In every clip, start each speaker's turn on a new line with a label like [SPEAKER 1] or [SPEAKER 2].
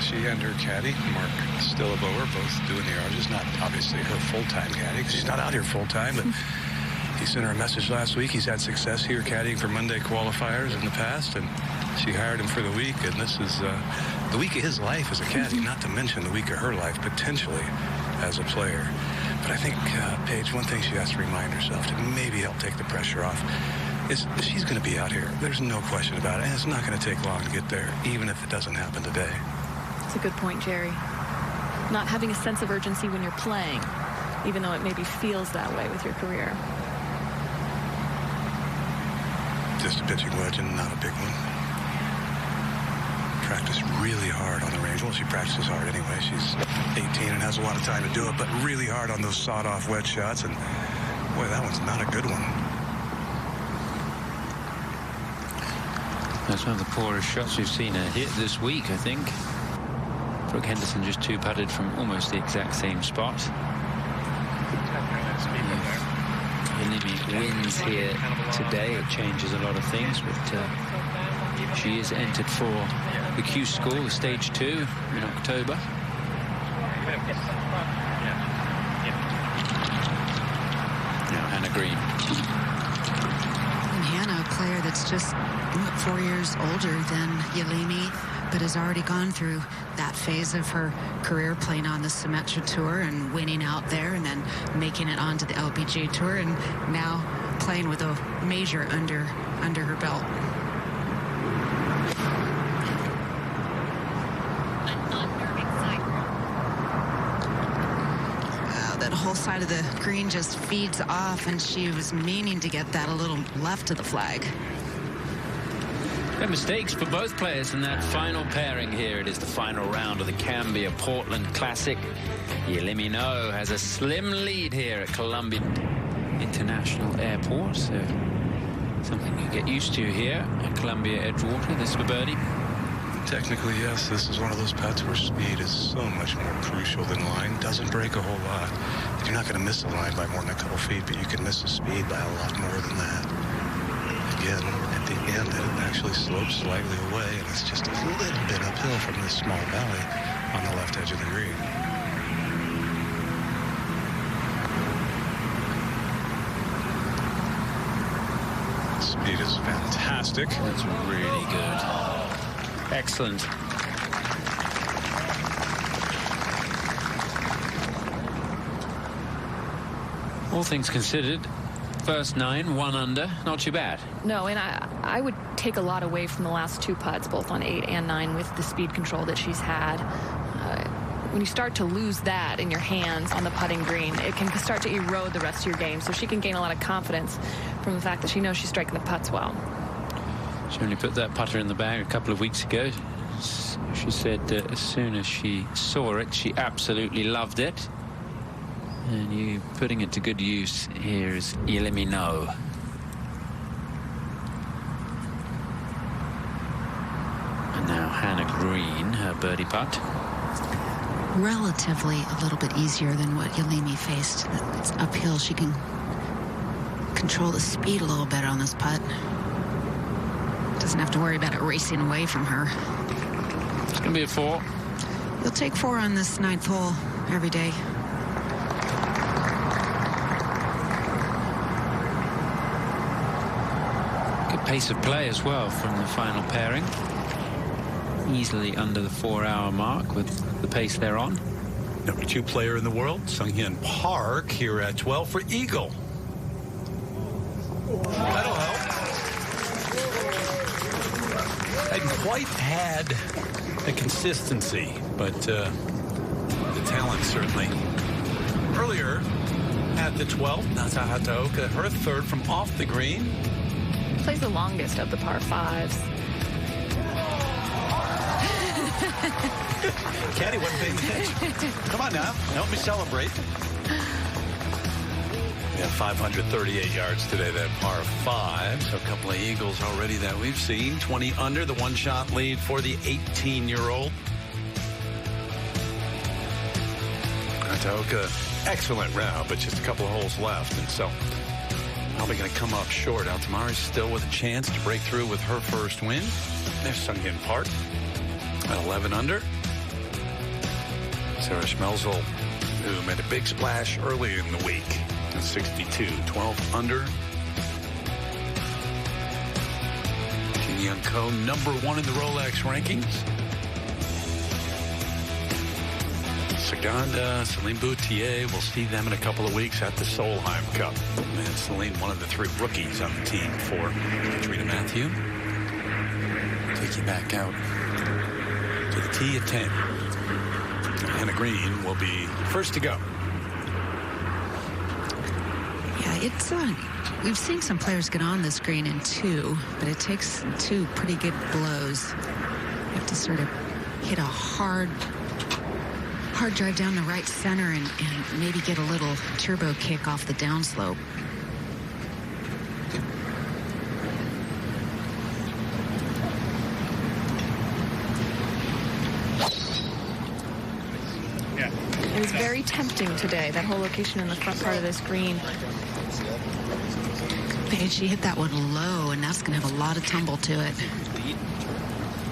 [SPEAKER 1] She and her caddy, Mark Stilleboer, both doing the yardages. Not obviously her full-time caddy, 'cause she's not out here full-time, but he sent her a message last week. He's had success here caddying for Monday qualifiers in the past, and she hired him for the week, and this is the week of his life as a caddy, not to mention the week of her life, potentially, as a player. But I think, Paige, one thing she has to remind herself to maybe help take the pressure off is she's going to be out here. There's no question about it, and it's not going to take long to get there, even if it doesn't happen today.
[SPEAKER 2] That's a good point, Jerry. Not having a sense of urgency when you're playing, even though it maybe feels that way with your career.
[SPEAKER 1] Just a pitching wedge and not a big one. Practiced really hard on the range. Well, she practices hard anyway. She's 18 and has a lot of time to do it, but really hard on those sawed-off wedge shots. And, boy, that one's not a good one.
[SPEAKER 3] That's one of the poorest shots we've seen her hit this week, I think. Brooke Henderson just two-putted from almost the exact same spot. Yealimi wins here today. It changes a lot of things, but she is entered for the Q School, the Stage 2, in October. Now Hannah Green.
[SPEAKER 4] And Hannah, a player that's just 4 years older than Yealimi, but has already gone through that phase of her career, playing on the Symetra Tour and winning out there, and then making it onto the LPGA Tour, and now playing with a major under her belt. That whole side of the green just feeds off, and she was meaning to get that a little left of the flag.
[SPEAKER 3] No mistakes for both players in that final pairing here. It is the final round of the Cambia Portland Classic. Yealimi Noh has a slim lead here at Columbia International Airport, so something you get used to here at Columbia Edgewater. This for birdie.
[SPEAKER 1] Technically, yes, this is one of those putts where speed is so much more crucial than line. Doesn't break a whole lot. You're not going to miss the line by more than a couple feet, but you can miss the speed by a lot more than that. Again, at the end, it actually slopes slightly away, and it's just a little bit uphill from this small valley on the left edge of the green. Speed is fantastic.
[SPEAKER 3] That's really good. Excellent. All things considered, first 9, 1 under, not too bad.
[SPEAKER 2] No, and I would take a lot away from the last 2 putts, both on 8 and 9, with the speed control that she's had. When you start to lose that in your hands on the putting green, it can start to erode the rest of your game. So she can gain a lot of confidence from the fact that she knows she's striking the putts well.
[SPEAKER 3] She only put that putter in the bag a couple of weeks ago. She said as soon as she saw it, she absolutely loved it. And you putting it to good use here is Yealimi Noh. And now Hannah Green, her birdie putt.
[SPEAKER 4] Relatively a little bit easier than what Yealimi faced. It's uphill. She can control the speed a little better on this putt. Doesn't have to worry about it racing away from her.
[SPEAKER 3] It's going to be a 4.
[SPEAKER 4] You'll take 4 on this 9th hole every day.
[SPEAKER 3] Good pace of play as well from the final pairing. Easily under the 4-hour mark with the pace they're on.
[SPEAKER 5] Number 2 player in the world, Sunghyun Park, here at 12 for Eagle. That'll help. Hadn't quite had the consistency, but the talent certainly. Earlier at the 12th, Natahataoka, her 3rd from off the green.
[SPEAKER 2] Plays the longest of the par 5s.
[SPEAKER 5] Caddy wasn't paying attention. Come on now, help me celebrate. Yeah, 538 yards today, that par 5. So a couple of eagles already that we've seen. 20 under, the 1-shot lead for the 18-year-old. Natahataoka, excellent round, but just a couple of holes left. And so probably going to come up short. Altamari still with a chance to break through with her first win. There's Sunghyun Park at 11 under. Sarah Schmelzel, who made a big splash early in the week at 62, 12 under. Kim Young Ko, number 1 in the Rolex rankings. Saganda, Celine Boutier, we'll see them in a couple of weeks at the Solheim Cup. And Celine, one of the 3 rookies on the team for Katrina Matthew. Take you back out to the tee at 10. Hannah Green will be first to go.
[SPEAKER 4] Yeah, it's we've seen some players get on this green in 2, but it takes 2 pretty good blows. You have to sort of hit a hard drive down the right center and maybe get a little turbo kick off the downslope.
[SPEAKER 2] It was very tempting today, that whole location in the front part of this green.
[SPEAKER 4] And she hit that one low, and that's going to have a lot of tumble to it.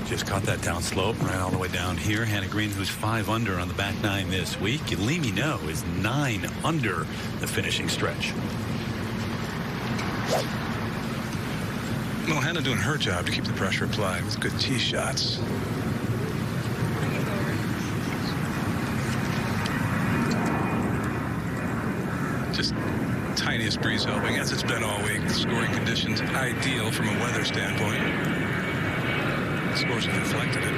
[SPEAKER 5] Just caught that down slope, right all the way down here. Hannah Green, who's 5 under on the back 9 this week. Yealimi Noh is 9 under the finishing stretch.
[SPEAKER 1] Well, Hannah doing her job to keep the pressure applied with good tee shots. Just tiniest breeze helping, as it's been all week. The scoring conditions ideal from a weather standpoint. The scores have reflected it.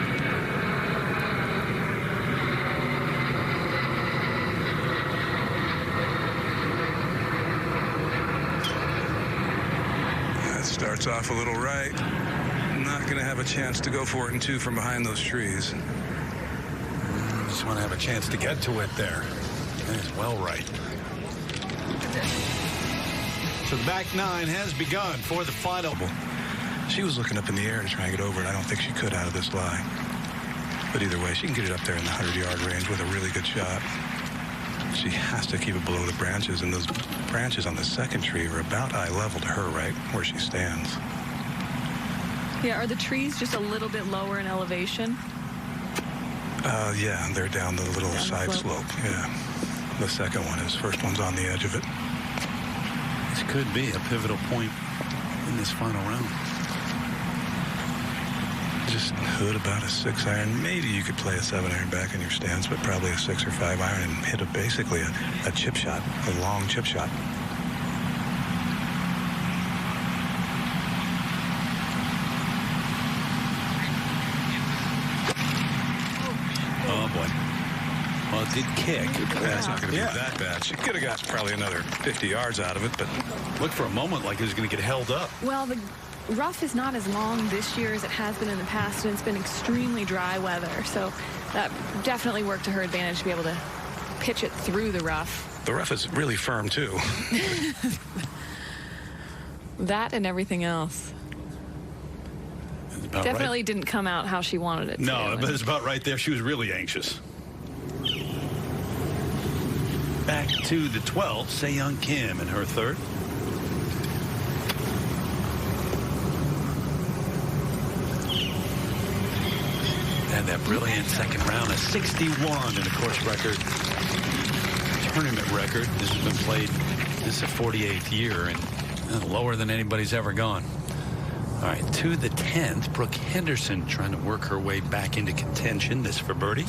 [SPEAKER 1] That starts off a little right. Not going to have a chance to go for it in 2 from behind those trees.
[SPEAKER 5] Just want to have a chance to get to it there. That is well right. So the back 9 has begun for the final.
[SPEAKER 1] She was looking up in the air to try and get over it. I don't think she could out of this lie. But either way, she can get it up there in the 100-yard range with a really good shot. She has to keep it below the branches, and those branches on the second tree are about eye level to her, right where she stands.
[SPEAKER 2] Yeah, are the trees just a little bit lower in elevation?
[SPEAKER 1] Yeah, they're down the little side slope. Yeah. The second one is. First one's on the edge of it.
[SPEAKER 5] This could be a pivotal point in this final round.
[SPEAKER 1] Just hood about a 6-iron. Maybe you could play a 7-iron back in your stance, but probably a 6 or 5-iron and hit basically a chip shot, a long chip shot.
[SPEAKER 5] Oh boy. Well, it did kick.
[SPEAKER 1] That's not going to be that bad. She could have got probably another 50 yards out of it, but
[SPEAKER 5] looked for a moment like it was going to get held up.
[SPEAKER 2] Well, the rough is not as long this year as it has been in the past, and it's been extremely dry weather, so that definitely worked to her advantage to be able to pitch it through the rough.
[SPEAKER 1] The rough is really firm, too.
[SPEAKER 2] That and everything else. Definitely
[SPEAKER 5] right.
[SPEAKER 2] Didn't come out how she wanted it to.
[SPEAKER 5] No, but it's about right there. She was really anxious. Back to the 12th, Se-Young Kim in her 3rd. And that brilliant second round, a 61 in a course record, tournament record. This has been played, this is the 48th year and lower than anybody's ever gone. All right, to the 10th, Brooke Henderson trying to work her way back into contention. This for birdie.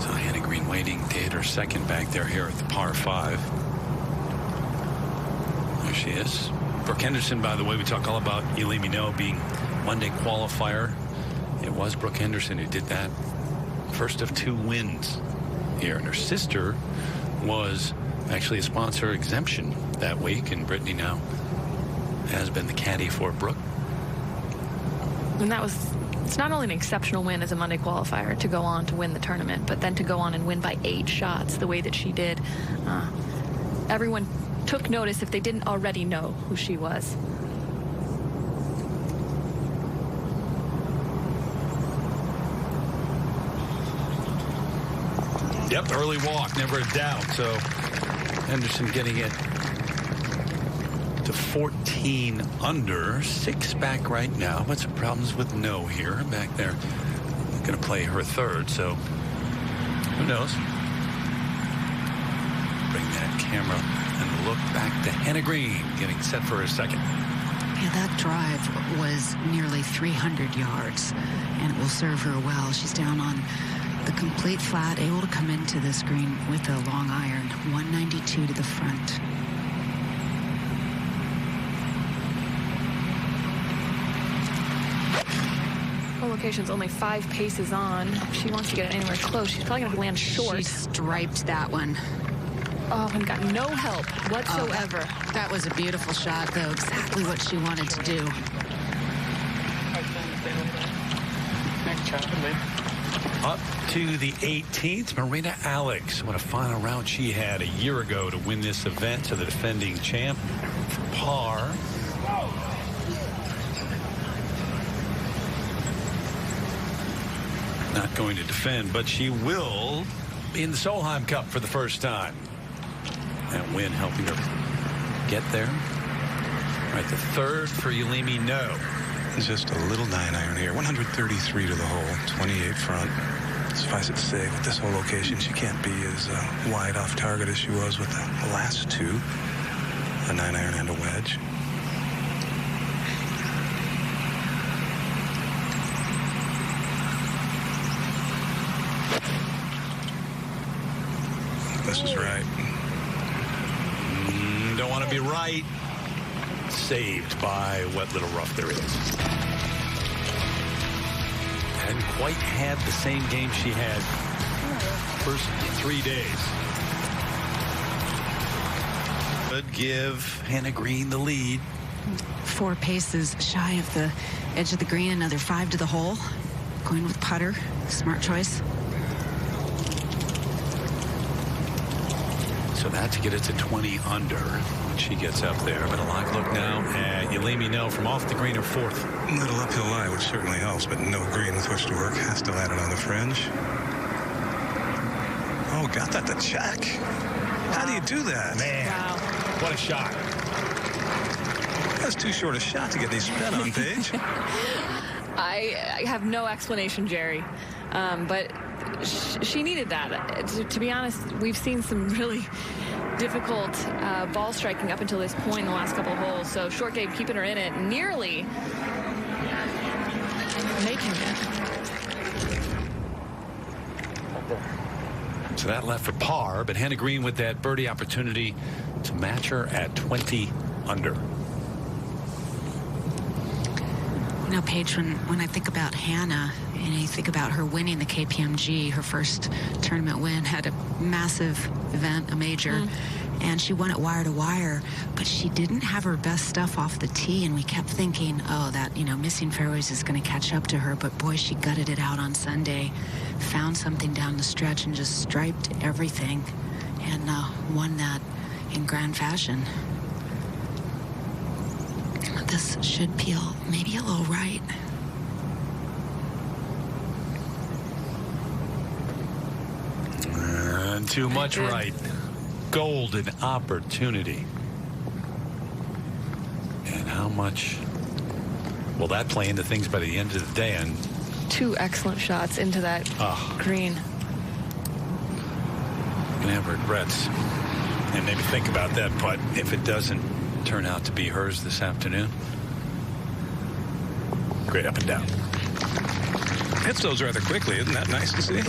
[SPEAKER 5] So Hannah Green waiting to hit her second back there here at the par 5. There she is. Brooke Henderson, by the way, we talk all about Yealimi Noh being Monday qualifier. It was Brooke Henderson who did that. First of 2 wins here. And her sister was actually a sponsor exemption that week, and Brittany now has been the caddy for Brooke.
[SPEAKER 2] And it's not only an exceptional win as a Monday qualifier to go on to win the tournament, but then to go on and win by 8 shots the way that she did. Everyone took notice if they didn't already know who she was.
[SPEAKER 5] Yep, early walk, never a doubt. So Henderson getting it to 14 under, 6 back right now, but some problems with No here back there. Going to play her third, so who knows? Bring that camera and look back to Hannah Green getting set for her second.
[SPEAKER 4] Yeah, that drive was nearly 300 yards, and it will serve her well. She's down on the complete flat, able to come into this green with a long iron, 192 to the front.
[SPEAKER 2] Location's only 5 paces on. If she wants to get it anywhere close, she's probably going to land short.
[SPEAKER 4] She striped that one.
[SPEAKER 2] Oh, and got no help whatsoever.
[SPEAKER 4] Oh, that was a beautiful shot, though. Exactly what she wanted to do.
[SPEAKER 5] Up to the 18th, Marina Alex. What a final round she had a year ago to win this event to the defending champ for par. Not going to defend, but she will be in the Solheim Cup for the first time. That win helping her get there. Right, the third for Yealimi Noh.
[SPEAKER 1] Just a little 9-iron here. 133 to the hole, 28 front. Suffice it to say, with this whole location, she can't be as wide off target as she was with the last two. A 9-iron and a wedge. This is right.
[SPEAKER 5] Don't want to be right. Saved by what little rough there is. Hadn't quite had the same game she had first 3 days. Could give Hannah Green the lead.
[SPEAKER 4] 4 paces shy of the edge of the green, another 5 to the hole. Going with putter, smart choice.
[SPEAKER 5] So that to get it to 20 under when she gets up there. But a live look now at Yealimi Noh from off the green of 4th.
[SPEAKER 1] Little uphill lie, which certainly helps, but no green with which to work. Has to land it on the fringe. Oh, got that to check. How do you do that?
[SPEAKER 5] Man,
[SPEAKER 2] Wow.
[SPEAKER 5] what a shot.
[SPEAKER 1] That's too short a shot to get any spin on, Paige.
[SPEAKER 2] I have no explanation, Jerry. But she needed that. To be honest, we've seen some really difficult ball striking up until this point in the last couple of holes. So short game keeping her in it, nearly making it.
[SPEAKER 5] So that left for par, but Hannah Green with that birdie opportunity to match her at 20 under.
[SPEAKER 4] You know, Paige, when I think about Hannah, and you think about her winning the KPMG, her first tournament win, had a massive event, a major, and she won it wire to wire, but she didn't have her best stuff off the tee, and we kept thinking, oh, that, you know, missing fairways is going to catch up to her, but boy, she gutted it out on Sunday, found something down the stretch and just striped everything, and won that in grand fashion. This should peel maybe a little right.
[SPEAKER 5] And too much right. Golden opportunity. And how much will that play into things by the end of the day? And
[SPEAKER 2] 2 excellent shots into that green.
[SPEAKER 5] gonna have regrets and maybe think about that putt if it doesn't turn out to be hers this afternoon. Great up and down.
[SPEAKER 1] Hits those rather quickly. Isn't that nice to see?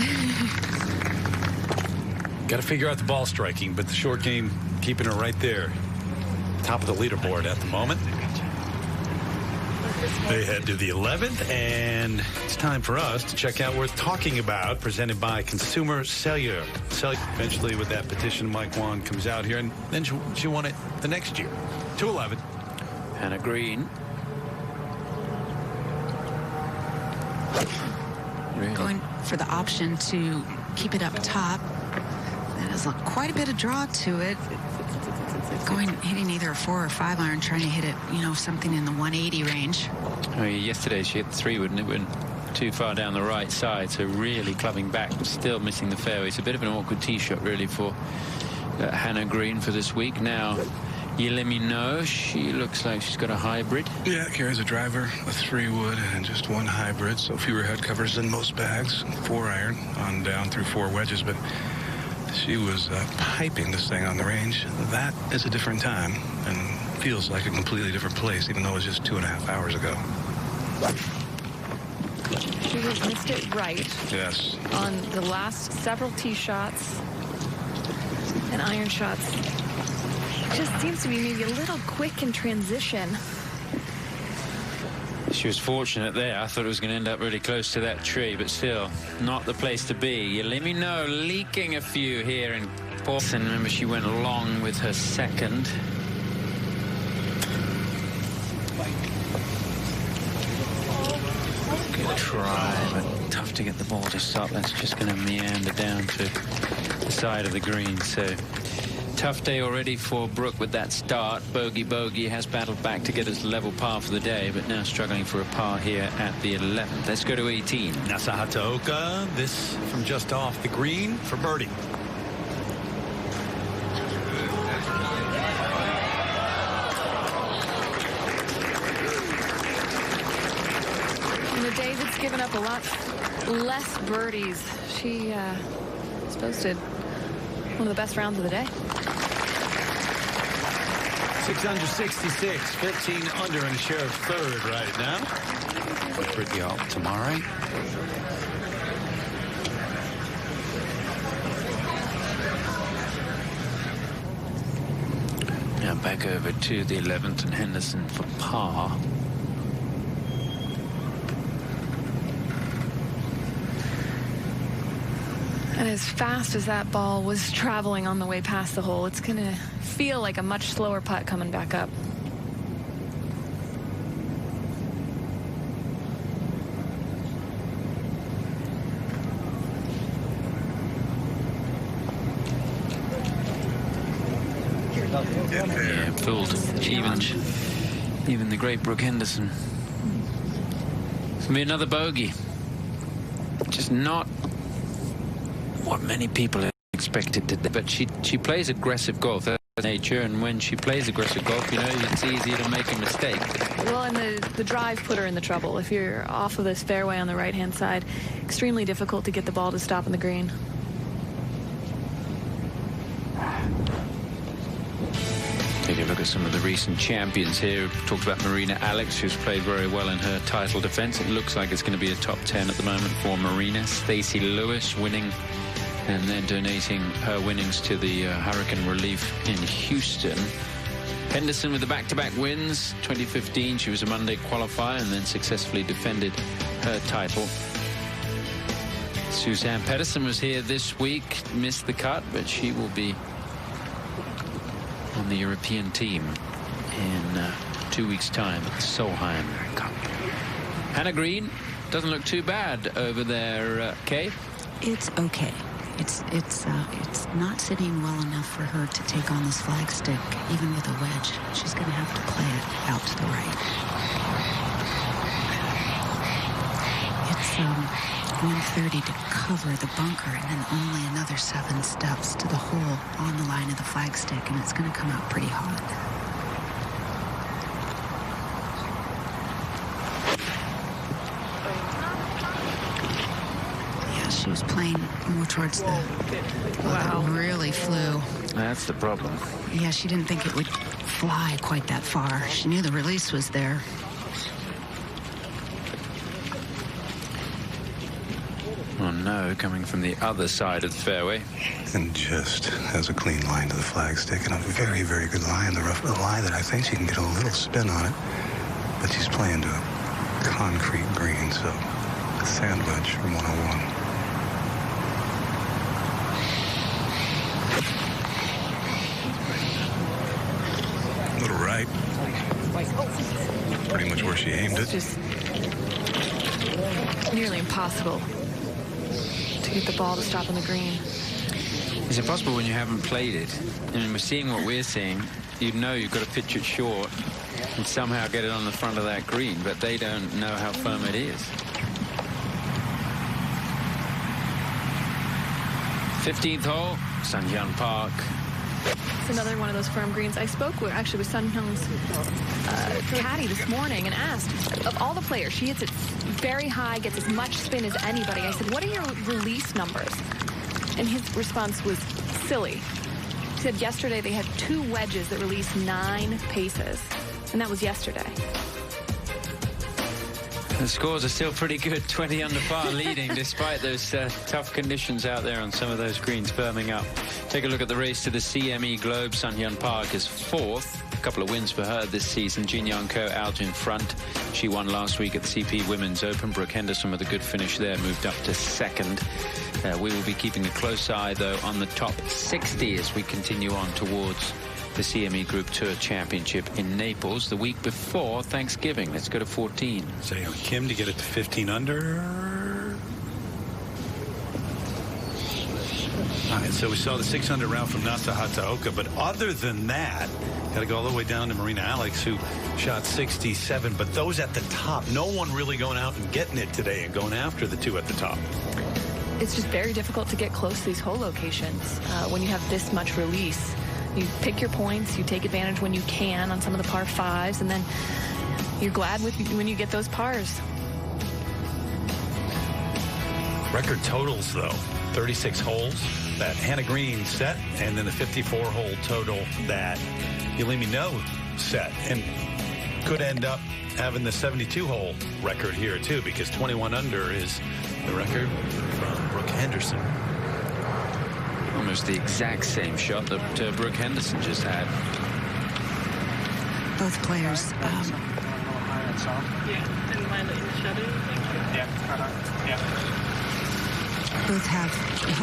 [SPEAKER 5] Got to figure out the ball striking, but the short game keeping her right there. Top of the leaderboard at the moment. They head to the 11th, and it's time for us to check out Worth Talking About, presented by Consumer Cellular. Eventually, with that petition, Mike Wong comes out here, and then she won it the next year. 2-11.
[SPEAKER 3] Hannah Green. Really?
[SPEAKER 4] Going for the option to keep it up top. That has quite a bit of draw to it. Hitting either a 4 or 5 iron, trying to hit it, you know, something in the 180 range.
[SPEAKER 3] Oh, yesterday she hit 3, wouldn't it? Went too far down the right side, so really clubbing back, but still missing the fairway. It's a bit of an awkward tee shot, really, for Hannah Green for this week. Now, Yealimi Noh, she looks like she's got a hybrid.
[SPEAKER 1] Yeah, carries a driver, a 3-wood, and just 1 hybrid, so fewer head covers than most bags. 4-iron on down through 4 wedges, but she was piping this thing on the range. That is a different time and feels like a completely different place, even though it was just 2.5 hours ago.
[SPEAKER 2] She has missed it right.
[SPEAKER 1] Yes.
[SPEAKER 2] On the last several tee shots and iron shots. Just seems to be maybe a little quick in transition.
[SPEAKER 3] She was fortunate there. I thought it was going to end up really close to that tree, but still not the place to be. Yealimi Noh leaking a few here in Portland. Remember, she went long with her second. Good try, but tough to get the ball to stop. That's just going to meander down to the side of the green. So tough day already for Brooke with that start. Bogey has battled back to get us level par for the day, but now struggling for a par here at the 11th. Let's go to 18.
[SPEAKER 5] Nasahata Oka, this from just off the green for birdie.
[SPEAKER 2] David's given up a lot less birdies. She posted one of the best rounds of the day.
[SPEAKER 5] 6 under 66, 15 under and a share of third right now.
[SPEAKER 3] Pretty up tomorrow. Now back over to the 11th and Henderson for par.
[SPEAKER 2] And as fast as that ball was traveling on the way past the hole, it's going to feel like a much slower putt coming back up.
[SPEAKER 3] Yeah, fooled. Even the great Brooke Henderson. It's going to be another bogey. Just not what many people expected to do. But she plays aggressive golf. That's nature, and when she plays aggressive golf, you know, it's easy to make a mistake.
[SPEAKER 2] Well, and the drive put her in the trouble. If you're off of this fairway on the right-hand side, extremely difficult to get the ball to stop on the green.
[SPEAKER 3] Take a look at some of the recent champions here. Talked about Marina Alex, who's played very well in her title defense. It looks like it's going to be a top 10 at the moment for Marina. Stacey Lewis winning and then donating her winnings to the hurricane relief in Houston. Henderson with the back-to-back wins. 2015, she was a Monday qualifier and then successfully defended her title. Suzanne Pedersen was here this week, missed the cut, but she will be on the European team in 2 weeks' time at the Solheim Cup. Hannah Green doesn't look too bad over there, Kay.
[SPEAKER 4] It's okay. It's not sitting well enough for her to take on this flagstick, even with a wedge. She's going to have to play it out to the right. It's 130 to cover the bunker, and then only another 7 steps to the hole on the line of the flagstick, and it's going to come out pretty hot. She was playing more towards the... Wow. That really flew.
[SPEAKER 3] That's the problem.
[SPEAKER 4] Yeah, she didn't think it would fly quite that far. She knew the release was there.
[SPEAKER 3] Oh no, coming from the other side of the fairway.
[SPEAKER 1] And just has a clean line to the flagstick and a very, very good lie in the rough. A lie that I think she can get a little spin on it. But she's playing to a concrete green, so a sand wedge from 101. Little right. Pretty much where she aimed it.
[SPEAKER 2] It's just nearly impossible to get the ball to stop on the green.
[SPEAKER 3] It's impossible when you haven't played it. I mean, we're seeing what we're seeing. You know you've got to pitch it short and somehow get it on the front of that green, but they don't know how firm it is. 15th hole, Sanjian Park.
[SPEAKER 2] It's another one of those firm greens. I spoke actually with Sun Hyung's caddy this morning and asked, of all the players, she hits it very high, gets as much spin as anybody. I said, what are your release numbers? And his response was silly. He said yesterday they had 2 wedges that released 9 paces, and that was yesterday.
[SPEAKER 3] The scores are still pretty good, 20 under par leading despite those tough conditions out there on some of those greens firming up. Take a look at the race to the CME Globe. Sun Hyun Park is 4th. A couple of wins for her this season. Jin Young Ko out in front. She won last week at the CP Women's Open. Brooke Henderson with a good finish there, moved up to 2nd. We will be keeping a close eye, though, on the top 60 as we continue on towards the CME Group Tour Championship in Naples the week before Thanksgiving. Let's go to 14.
[SPEAKER 5] So Kim to get it to 15 under. All right, so we saw the 600 round from Nasa Hataoka, but other than that, got to go all the way down to Marina Alex, who shot 67. But those at the top, no one really going out and getting it today and going after the 2 at the top.
[SPEAKER 2] It's just very difficult to get close to these hole locations when you have this much release. You pick your points, you take advantage when you can on some of the par 5s, and then you're glad when you get those pars.
[SPEAKER 5] Record totals, though, 36 holes that Hannah Green set, and then the 54-hole total that Yealimi Noh set, and could end up having the 72-hole record here, too, because 21 under is the record from Brooke Henderson.
[SPEAKER 3] Almost the exact same shot that Brooke Henderson just had.
[SPEAKER 4] Both players both have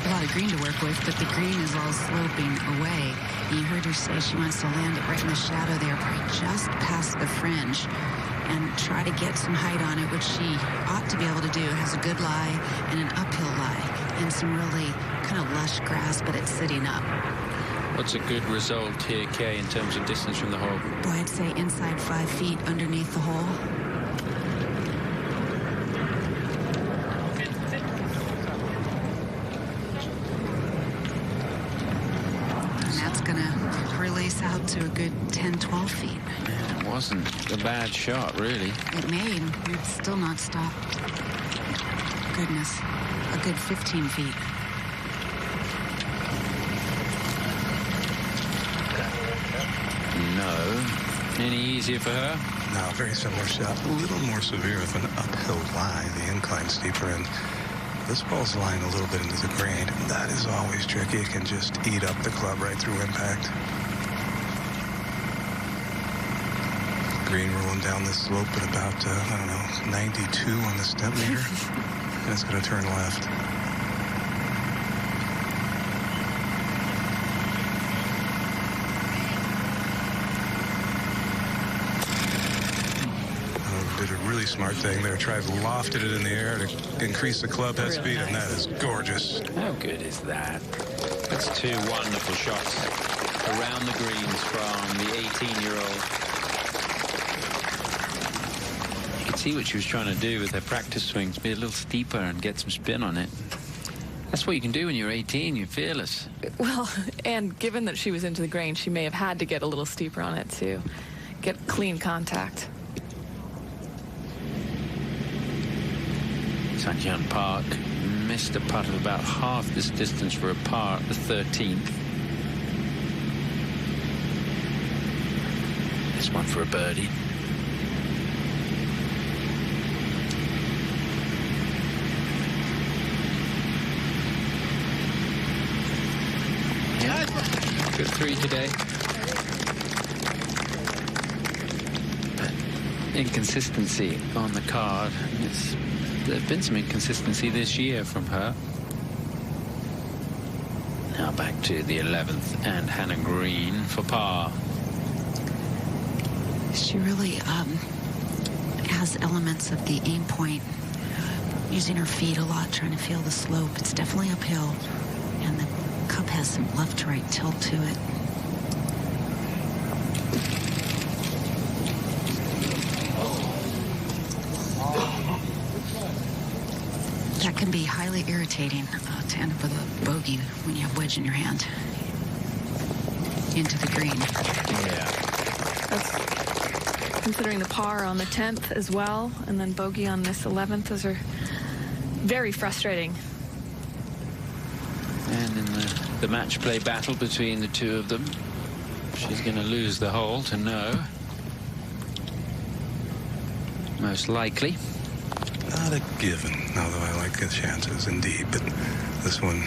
[SPEAKER 4] a lot of green to work with, but the green is all sloping away. You heard her say she wants to land it right in the shadow there, probably just past the fringe, and try to get some height on it, which she ought to be able to do. It has a good lie and an uphill lie and some really kind of lush grass, but it's sitting up.
[SPEAKER 3] What's a good result here, Kay, in terms of distance from the hole?
[SPEAKER 4] Boy, I'd say inside 5 feet underneath the hole. And that's going to release out to a good 10, 12 feet.
[SPEAKER 3] It wasn't a bad shot, really.
[SPEAKER 4] It made. It's still not stopped. Goodness. A good 15 feet.
[SPEAKER 3] No. Any easier for her?
[SPEAKER 1] No, very similar shot. A little more severe with an uphill lie, the incline steeper, and this ball's lying a little bit into the green. That is always tricky. It can just eat up the club right through impact. Green rolling down this slope at about, 92 on the step meter. And it's going to turn left. Did a really smart thing there. Lofted it in the air to increase the club head speed, and that is gorgeous.
[SPEAKER 3] How good is that? That's 2 wonderful shots around the greens from the 18-year-old. You can see what she was trying to do with her practice swings, be a little steeper and get some spin on it. That's what you can do when you're 18. You're fearless.
[SPEAKER 2] Well, and given that she was into the grain, she may have had to get a little steeper on it to get clean contact.
[SPEAKER 3] Sun Hyun Park missed a putt of about half this distance for a par at the 13th. This one for a birdie. Yeah, good 3 today. Inconsistency on the card. There's been some inconsistency this year from her. Now back to the 11th and Hannah Green for par.
[SPEAKER 4] She really has elements of the aim point, using her feet a lot, trying to feel the slope. It's definitely uphill, and the cup has some left to right tilt to it. That can be highly irritating to end up with a bogey when you have wedge in your hand. into the green.
[SPEAKER 3] Yeah.
[SPEAKER 2] That's considering the par on the 10th as well, and then bogey on this 11th. Those are very frustrating.
[SPEAKER 3] And in the match play battle between the two of them, she's going to lose the hole to No. Most likely.
[SPEAKER 1] Not a given, although I like the chances indeed. But this one,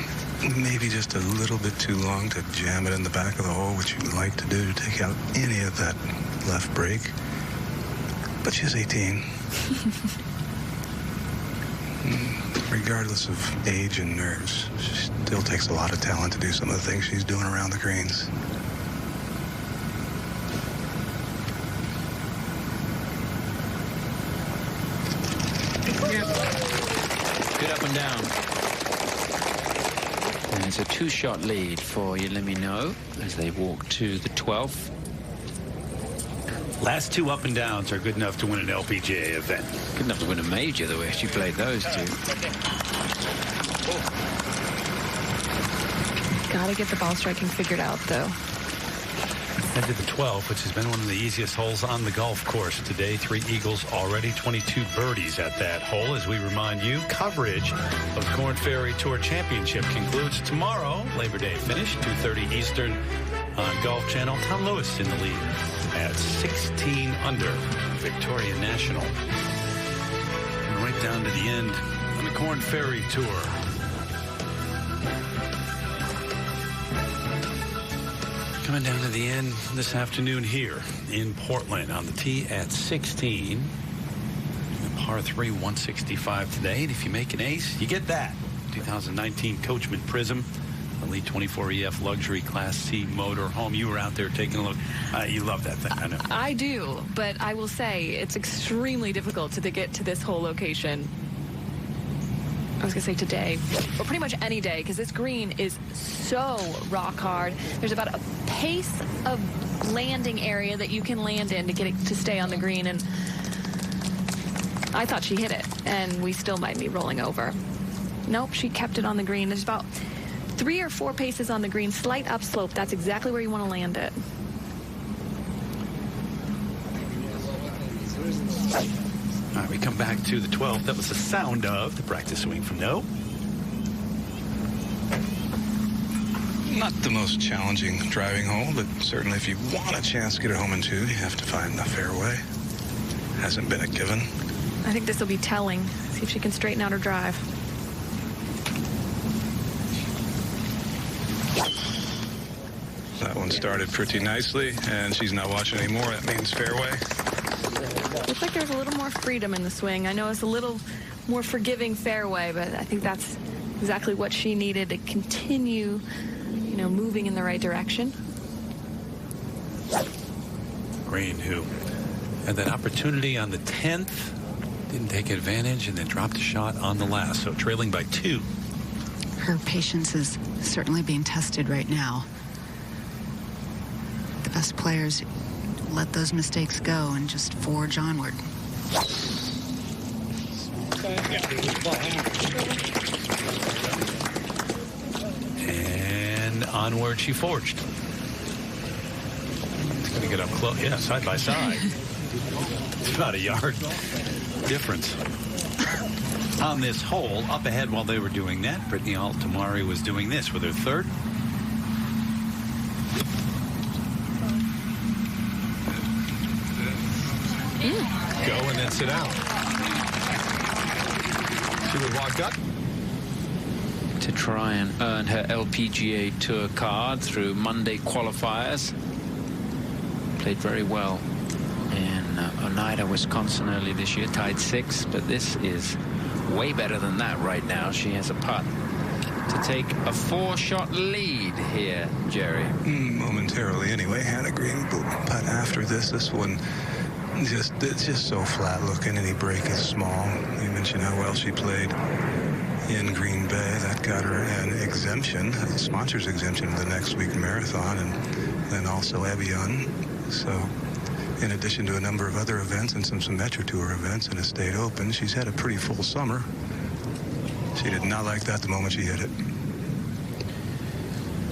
[SPEAKER 1] maybe just a little bit too long to jam it in the back of the hole, which you'd like to do to take out any of that left break. But she's 18. Regardless of age and nerves, she still takes a lot of talent to do some of the things she's doing around the greens.
[SPEAKER 3] Good up and down. And it's a 2-shot lead for Yealimi Noh as they walk to the 12th.
[SPEAKER 5] Last 2 up and downs are good enough to win an LPGA event.
[SPEAKER 3] Good enough to win a major the way she played those two.
[SPEAKER 2] Gotta get the ball striking figured out, though.
[SPEAKER 5] And to the 12th, which has been one of the easiest holes on the golf course today. 3 eagles already, 22 birdies at that hole. As we remind you, coverage of the Korn Ferry Tour Championship concludes tomorrow. Labor Day finish, 2:30 Eastern on Golf Channel. Tom Lewis in the lead at 16 under, Victoria National. And right down to the end on the Korn Ferry Tour. Coming down to the end this afternoon here in Portland on the tee at 16. Par 3, 165 today. And if you make an ace, you get that. 2019 Coachman Prism, Elite 24EF Luxury Class C motor home. You were out there taking a look. You love that thing, I know.
[SPEAKER 2] I do, but I will say it's extremely difficult to get to this whole location. I was going to say today, or pretty much any day, because this green is so rock hard. There's about a pace of landing area that you can land in to get it to stay on the green, and I thought she hit it, and we still might be rolling over. Nope, she kept it on the green. There's about 3 or 4 paces on the green, slight upslope. That's exactly where you want to land it.
[SPEAKER 5] All right, we come back to the 12th. That was the sound of the practice swing from No.
[SPEAKER 1] Not the most challenging driving hole, but certainly if you want a chance to get it home in 2, you have to find the fairway. Hasn't been a given.
[SPEAKER 2] I think this will be telling. See if she can straighten out her drive.
[SPEAKER 1] That one started pretty nicely, and she's not watching anymore. That means fairway.
[SPEAKER 2] Looks like there's a little more freedom in the swing. I know it's a little more forgiving fairway, but I think that's exactly what she needed to continue, you know, moving in the right direction.
[SPEAKER 5] Green, who had that opportunity on the 10th, didn't take advantage, and then dropped a shot on the last. So trailing by 2.
[SPEAKER 4] Her patience is certainly being tested right now. The best players let those mistakes go and just forge onward.
[SPEAKER 5] And onward she forged. It's going to get up close. Yeah, side by side. It's about a yard difference. On this hole, up ahead while they were doing that, Brittany Altamari was doing this with her 3rd. Go and then sit down. She would walk up
[SPEAKER 3] to try and earn her LPGA Tour card through Monday qualifiers. Played very well in Oneida, Wisconsin early this year, tied 6th, but this is way better than that right now. She has a putt to take a 4-shot lead here, Jerry.
[SPEAKER 1] Momentarily anyway. Had a green putt after this. This one it's just so flat looking. Any break is small. You mentioned how well she played in Green Bay. That got her an exemption, a sponsor's exemption to the next week marathon, and then also Evian. So in addition to a number of other events and some Metro Tour events and a state open, she's had a pretty full summer. She did not like that the moment she hit it.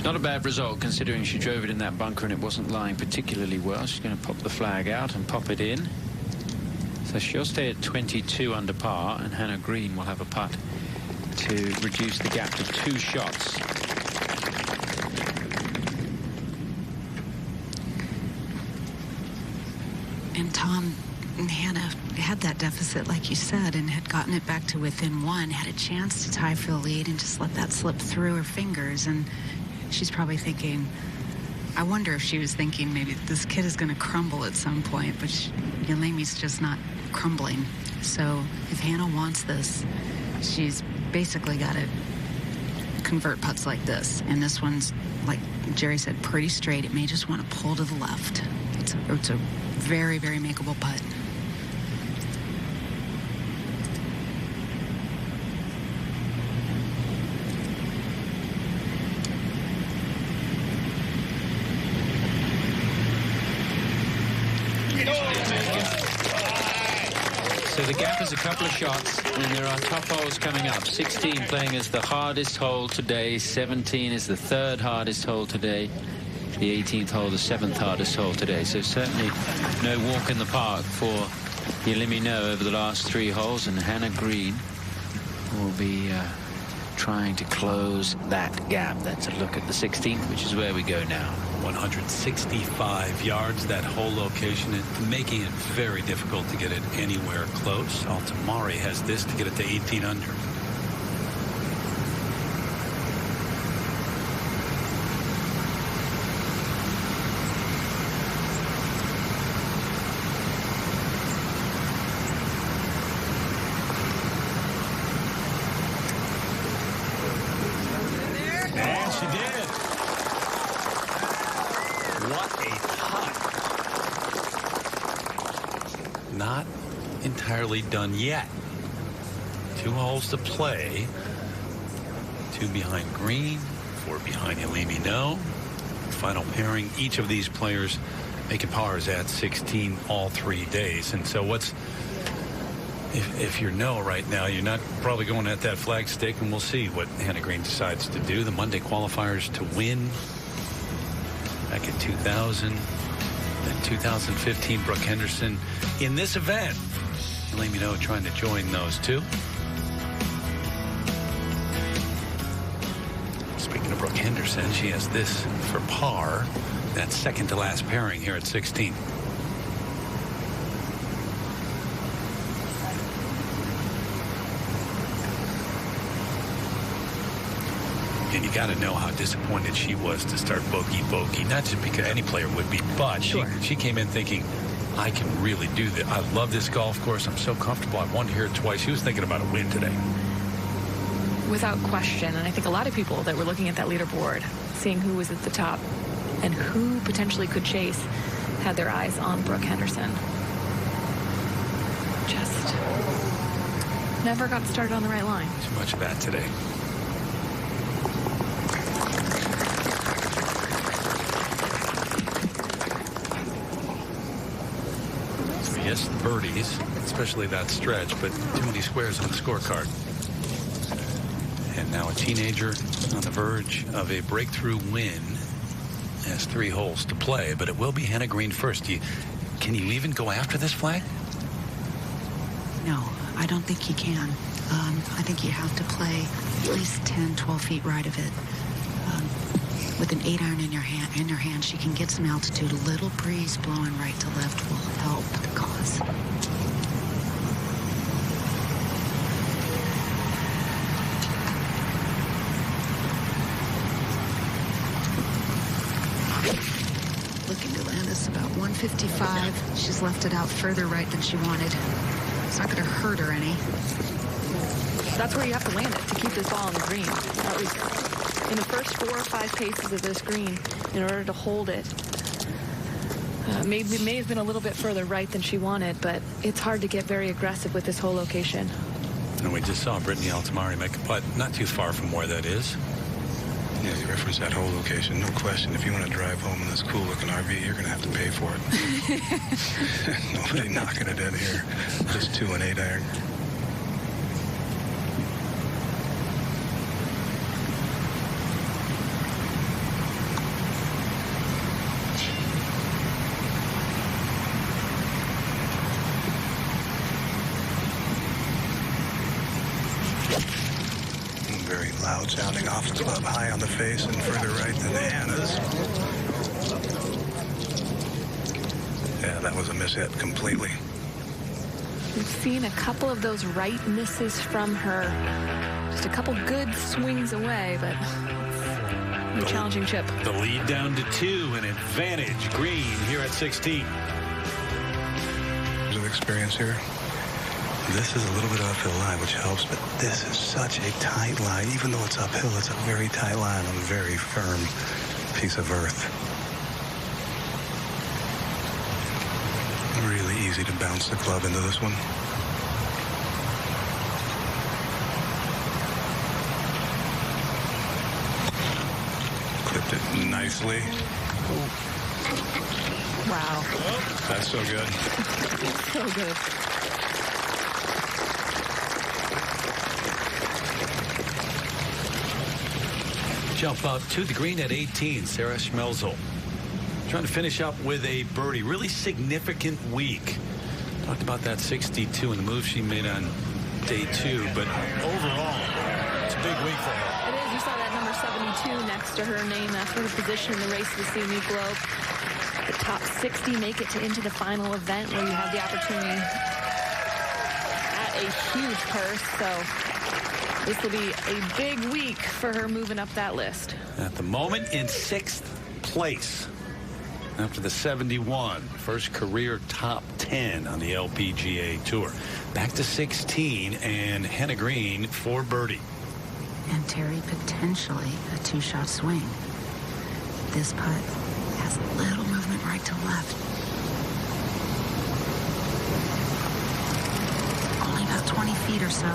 [SPEAKER 3] Not a bad result considering she drove it in that bunker and it wasn't lying particularly well. She's going to pop the flag out and pop it in. So she'll stay at 22 under par, and Hannah Green will have a putt to reduce the gap to 2 shots.
[SPEAKER 4] And Tom, Hannah had that deficit, like you said, and had gotten it back to within 1, had a chance to tie for the lead and just let that slip through her fingers. And she's probably thinking, I wonder if she was thinking maybe this kid is going to crumble at some point, but Yealimi's just not crumbling. So if Hannah wants this, she's basically got to convert putts like this. And this one's, like Jerry said, pretty straight. It may just want to pull to the left. It's a very, very makeable putt.
[SPEAKER 3] So the gap is a couple of shots, and there are tough holes coming up. 16 playing as the hardest hole today. 17 is the 3rd hardest hole today. The 18th hole, the 7th hardest hole today. So certainly no walk in the park for Yealimi Noh over the last 3 holes, and Hannah Green will be trying to close that gap. That's a look at the 16th, which is where we go now.
[SPEAKER 5] 165 yards, that whole location, and making it very difficult to get it anywhere close. Altamari has this to get it to 18 under. And she did. What a putt. Not entirely done yet. 2 holes to play. 2 behind Green, 4 behind Yealimi Noh. Final pairing, each of these players making pars at 16 all 3 days. And so what's, if you're Noh right now, you're not probably going at that flag stick, and we'll see what Hannah Green decides to do. The Monday qualifiers to win back in 2000, then 2015, Brooke Henderson in this event. Yealimi Noh trying to join those 2. Speaking of Brooke Henderson, she has this for par. That second to last pairing here at 16. And you got to know how disappointed she was to start bogey. Not just because any player would be, but she came in thinking, I can really do this. I love this golf course. I'm so comfortable. I won here twice. She was thinking about a win today.
[SPEAKER 2] Without question. And I think a lot of people that were looking at that leaderboard, seeing who was at the top and who potentially could chase, had their eyes on Brooke Henderson. Just never got started on the right line.
[SPEAKER 5] Too much of that today. Yes, birdies, especially that stretch, but too many squares on the scorecard. And now a teenager on the verge of a breakthrough win. Has 3 holes to play, but it will be Hannah Green first. Can you even go after this flag?
[SPEAKER 4] No, I don't think you can. I think you have to play at least 10, 12 feet right of it. With an 8-iron in your hand, she can get some altitude. A little breeze blowing right to left will help the cause. Looking to land this about 155. She's left it out further right than she wanted. It's not going to hurt her any.
[SPEAKER 2] That's where you have to land it to keep this ball on the green. That was in the first 4 or 5 paces of this green in order to hold it. May have been a little bit further right than she wanted, but it's hard to get very aggressive with this whole location.
[SPEAKER 5] And we just saw Brittany Altamari make a putt not too far from where that is.
[SPEAKER 1] Yeah, you reference that whole location, no question. If you want to drive home in this cool-looking RV, you're going to have to pay for it. Nobody knocking it in here. Just 2 and 8-iron. Very loud sounding off the club, high on the face and further right than Hannah's. Yeah, that was a mishit completely.
[SPEAKER 2] We've seen a couple of those right misses from her. Just a couple good swings away, but a challenging chip.
[SPEAKER 5] The lead down to 2, an advantage. Green here at 16.
[SPEAKER 1] Of experience here. This is a little bit uphill line, which helps, but this is such a tight line. Even though it's uphill, it's a very tight line on a very firm piece of earth. Really easy to bounce the club into this one. Clipped it nicely.
[SPEAKER 2] Wow.
[SPEAKER 1] That's so good.
[SPEAKER 2] So good.
[SPEAKER 5] Jump up to the green at 18, Sarah Schmelzel. Trying to finish up with a birdie. Really significant week. Talked about that 62 and the move she made on day 2, but overall, it's a big week for her.
[SPEAKER 2] It is. You saw that number 72 next to her name. That's her position in the race to the CME Globe. The top 60 make it into the final event where you have the opportunity at a huge purse. So this will be a big week for her moving up that list.
[SPEAKER 5] At the moment in 6th place after the 71. First career top 10 on the LPGA Tour. Back to 16 and Hannah Green for birdie.
[SPEAKER 4] And Terry, potentially a 2-shot swing. This putt has a little movement right to left. Only about 20 feet or so.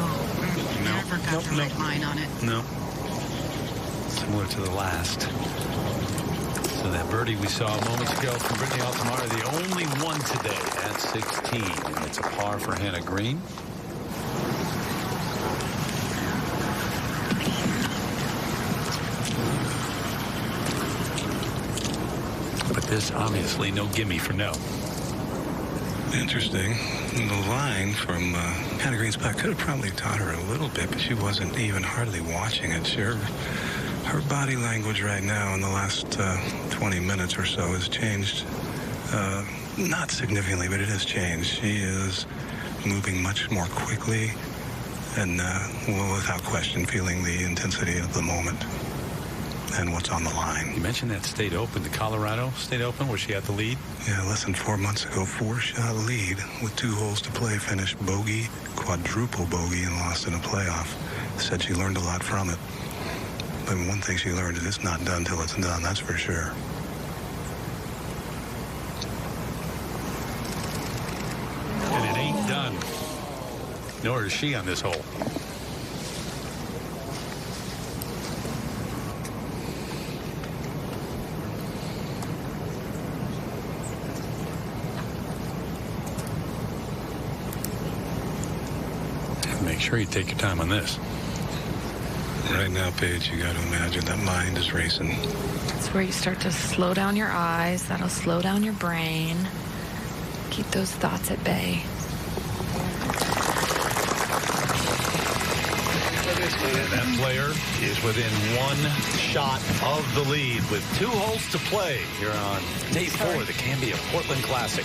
[SPEAKER 4] Never got the right line on it.
[SPEAKER 5] No. Similar to the last. So that birdie we saw moments ago from Brittany Altamara, the only one today at 16. And it's a par for Hannah Green. But this obviously no gimme for no.
[SPEAKER 1] Interesting. The line from Hannah Green's putt could have probably taught her a little bit, but she wasn't even hardly watching it. Sure. Her body language right now in the last 20 minutes or so has changed. Not significantly, but it has changed. She is moving much more quickly and, well, without question, feeling the intensity of the moment and what's on the line.
[SPEAKER 5] You mentioned that State Open, the Colorado State Open, where she had the lead.
[SPEAKER 1] Yeah, less than 4 months ago, 4-shot lead with 2 holes to play, finished bogey, quadruple bogey, and lost in a playoff. Said she learned a lot from it. But one thing she learned is it's not done till it's done, that's for sure.
[SPEAKER 5] And it ain't done. Nor is she on this hole. Make sure you take your time on this.
[SPEAKER 1] Right now, Paige, you got to imagine that mind is racing.
[SPEAKER 2] That's where you start to slow down your eyes. That'll slow down your brain. Keep those thoughts at bay.
[SPEAKER 5] And that player is within 1 shot of the lead with 2 holes to play here on day 4 of the Cambia Portland Classic.